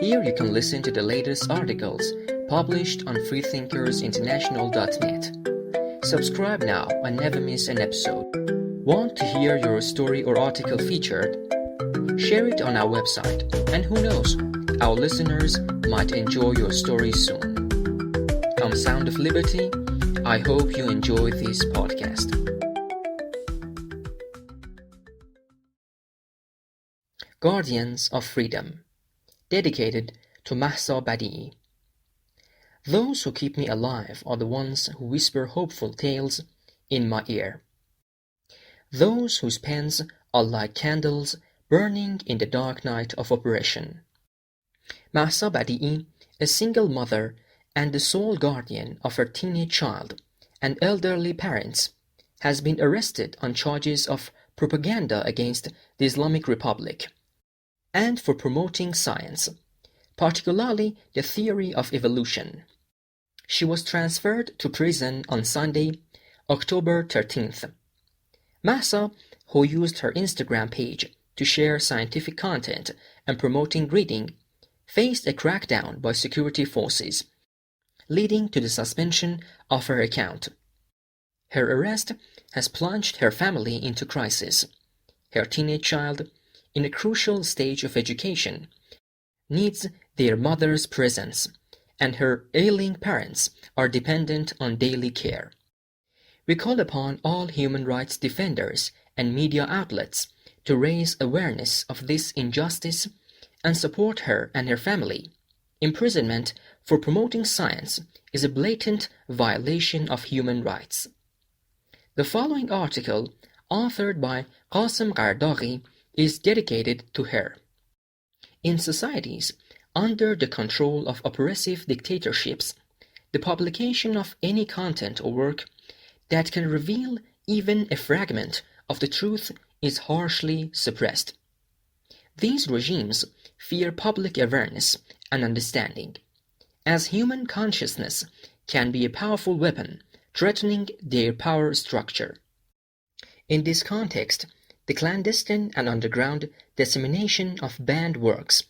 Here you can listen to the latest articles published on freethinkersinternational.net. Subscribe now and never miss an episode. Want to hear your story or article featured? Share it on our website, and who knows, our listeners might enjoy your story soon. I'm Sound of Liberty. I hope you enjoy this podcast. Guardians of Freedom, dedicated to Mahsa Badiei. Those who keep me alive are the ones who whisper hopeful tales in my ear. Those whose pens are like candles burning in the dark night of oppression. Mahsa Badiei, a single mother and the sole guardian of her teenage child and elderly parents, has been arrested on charges of propaganda against the Islamic Republic and for promoting science, particularly the theory of evolution. She was transferred to prison on Sunday, October 13th. Mahsa, who used her Instagram page to share scientific content and promoting reading, faced a crackdown by security forces, leading to the suspension of her account. Her arrest has plunged her family into crisis. Her teenage child, in a crucial stage of education, needs their mother's presence, and her ailing parents are dependent on daily care. We call upon all human rights defenders and media outlets to raise awareness of this injustice and support her and her family. Imprisonment for promoting science is a blatant violation of human rights. The following article, authored by Ghasem Ghareh Daghi, is dedicated to her. In societies under the control of oppressive dictatorships, the publication of any content or work that can reveal even a fragment of the truth is harshly suppressed. These regimes fear public awareness and understanding, as human consciousness can be a powerful weapon threatening their power structure. In this context, the clandestine and underground dissemination of banned works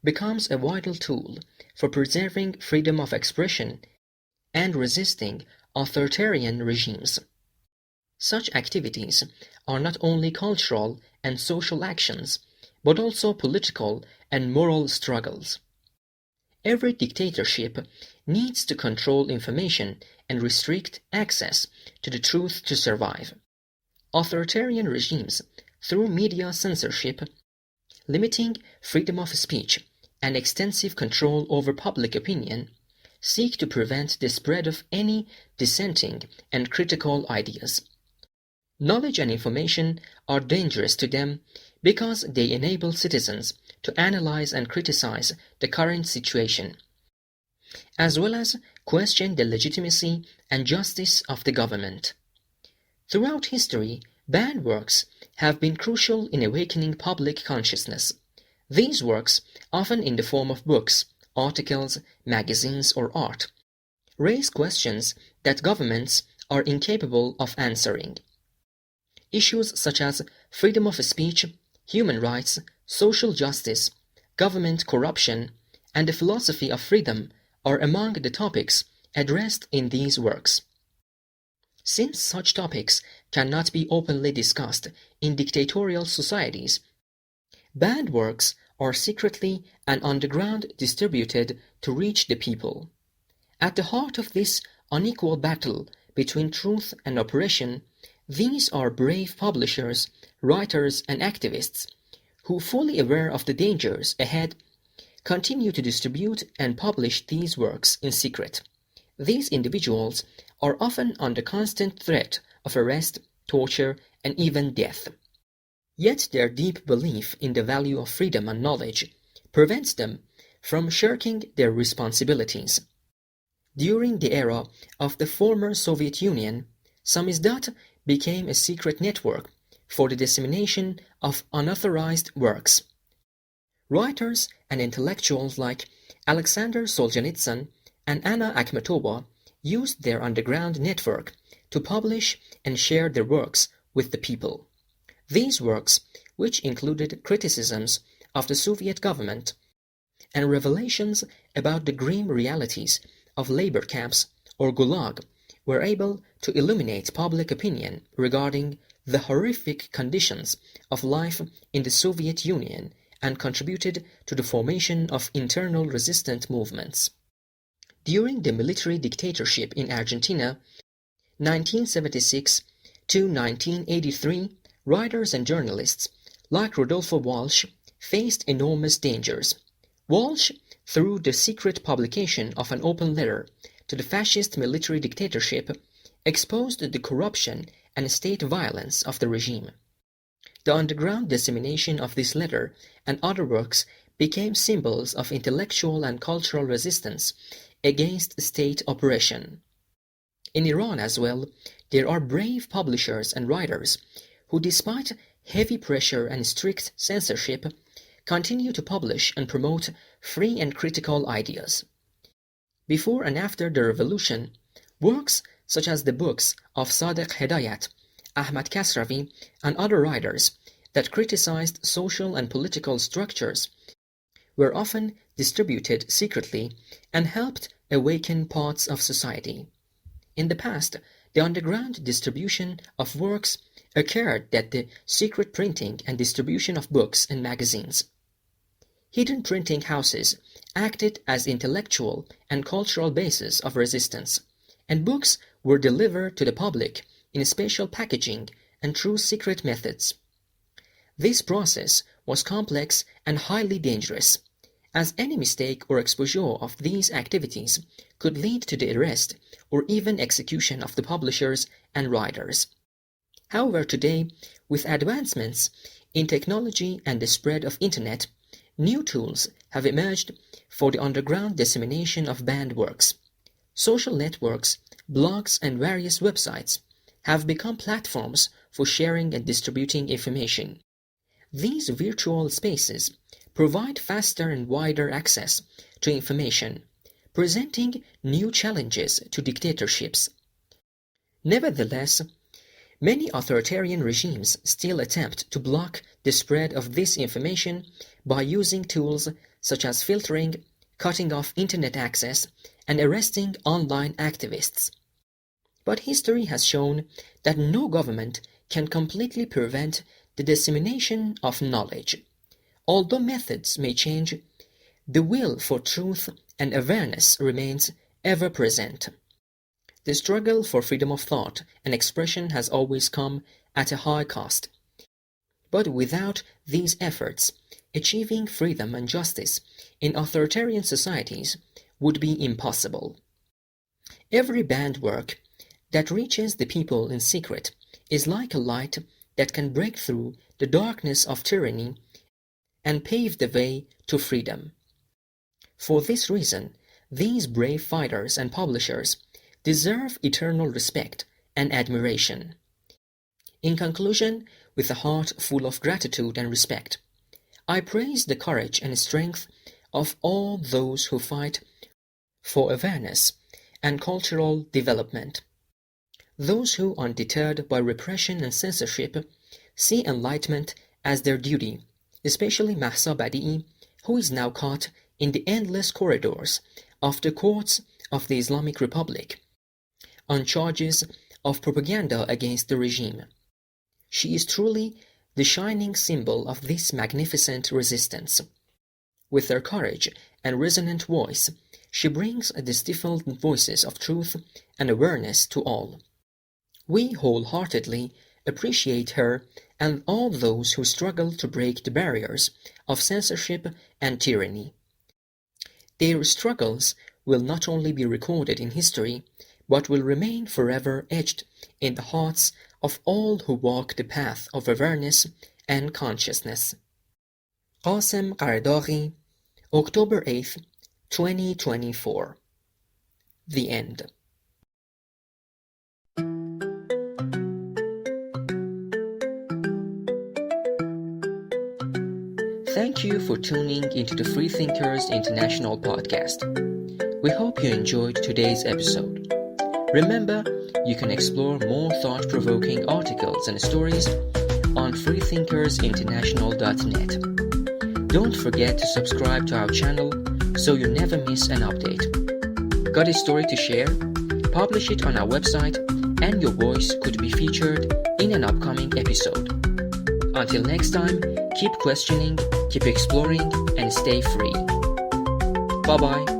becomes a vital tool for preserving freedom of expression and resisting authoritarian regimes. Such activities are not only cultural and social actions, but also political and moral struggles. Every dictatorship needs to control information and restrict access to the truth to survive. Authoritarian regimes, through media censorship, limiting freedom of speech, and extensive control over public opinion, seek to prevent the spread of any dissenting and critical ideas. Knowledge and information are dangerous to them because they enable citizens to analyze and criticize the current situation, as well as question the legitimacy and justice of the government. Throughout history, banned works have been crucial in awakening public consciousness. These works, often in the form of books, articles, magazines, or art, raise questions that governments are incapable of answering. Issues such as freedom of speech, human rights, social justice, government corruption, and the philosophy of freedom are among the topics addressed in these works. Since such topics cannot be openly discussed in dictatorial societies, banned works are secretly and underground distributed to reach the people. At the heart of this unequal battle between truth and oppression, these are brave publishers, writers, and activists who, fully aware of the dangers ahead, continue to distribute and publish these works in secret. These individuals are often under constant threat of arrest, torture, and even death. Yet their deep belief in the value of freedom and knowledge prevents them from shirking their responsibilities. During the era of the former Soviet Union, Samizdat became a secret network for the dissemination of unauthorized works. Writers and intellectuals like Alexander Solzhenitsyn and Anna Akhmatova used their underground network to publish and share their works with the people. These works, which included criticisms of the Soviet government and revelations about the grim realities of labor camps or gulag were able to illuminate public opinion regarding the horrific conditions of life in the Soviet Union and contributed to the formation of internal resistant movements. During the military dictatorship in Argentina, 1976 to 1983, writers and journalists like Rodolfo Walsh faced enormous dangers. Walsh, through the secret publication of an open letter to the fascist military dictatorship, exposed the corruption and state violence of the regime. The underground dissemination of this letter and other works became symbols of intellectual and cultural resistance against state oppression. In Iran as well, there are brave publishers and writers who, despite heavy pressure and strict censorship, continue to publish and promote free and critical ideas. Before and after the revolution, works such as the books of Sadiq Hedayat, Ahmad Kasravi, and other writers that criticized social and political structures were often distributed secretly and helped awaken parts of society. In the past, the underground distribution of works occurred at the secret printing and distribution of books and magazines. Hidden printing houses acted as intellectual and cultural bases of resistance, and books were delivered to the public in special packaging and through secret methods. This process was complex and highly dangerous, as any mistake or exposure of these activities could lead to the arrest or even execution of the publishers and writers. However, today, with advancements in technology and the spread of Internet, new tools have emerged for the underground dissemination of banned works. Social networks, blogs, and various websites have become platforms for sharing and distributing information. These virtual spaces provide faster and wider access to information, presenting new challenges to dictatorships. Nevertheless, many authoritarian regimes still attempt to block the spread of this information by using tools such as filtering, cutting off Internet access, and arresting online activists. But history has shown that no government can completely prevent the dissemination of knowledge. Although methods may change, the will for truth and awareness remains ever present. The struggle for freedom of thought and expression has always come at a high cost. But without these efforts, achieving freedom and justice in authoritarian societies would be impossible. Every banned work that reaches the people in secret is like a light that can break through the darkness of tyranny and pave the way to freedom. For this reason, these brave fighters and publishers deserve eternal respect and admiration. In conclusion, with a heart full of gratitude and respect, I praise the courage and strength of all those who fight for awareness and cultural development. Those who, undeterred by repression and censorship, see enlightenment as their duty, especially Mahsa Badiei, who is now caught in the endless corridors of the courts of the Islamic Republic on charges of propaganda against the regime. She is truly the shining symbol of this magnificent resistance. With her courage and resonant voice, she brings the stifled voices of truth and awareness to all. We wholeheartedly appreciate her and all those who struggle to break the barriers of censorship and tyranny. Their struggles will not only be recorded in history, but will remain forever etched in the hearts of all who walk the path of awareness and consciousness. Ghasem Ghareh Daghi, October 8, 2024. The End. Thank you for tuning into the Freethinkers International podcast. We hope you enjoyed today's episode. Remember, you can explore more thought-provoking articles and stories on freethinkersinternational.net. Don't forget to subscribe to our channel so you never miss an update. Got a story to share? Publish it on our website and your voice could be featured in an upcoming episode. Until next time, keep questioning, keep exploring, and stay free. Bye-bye.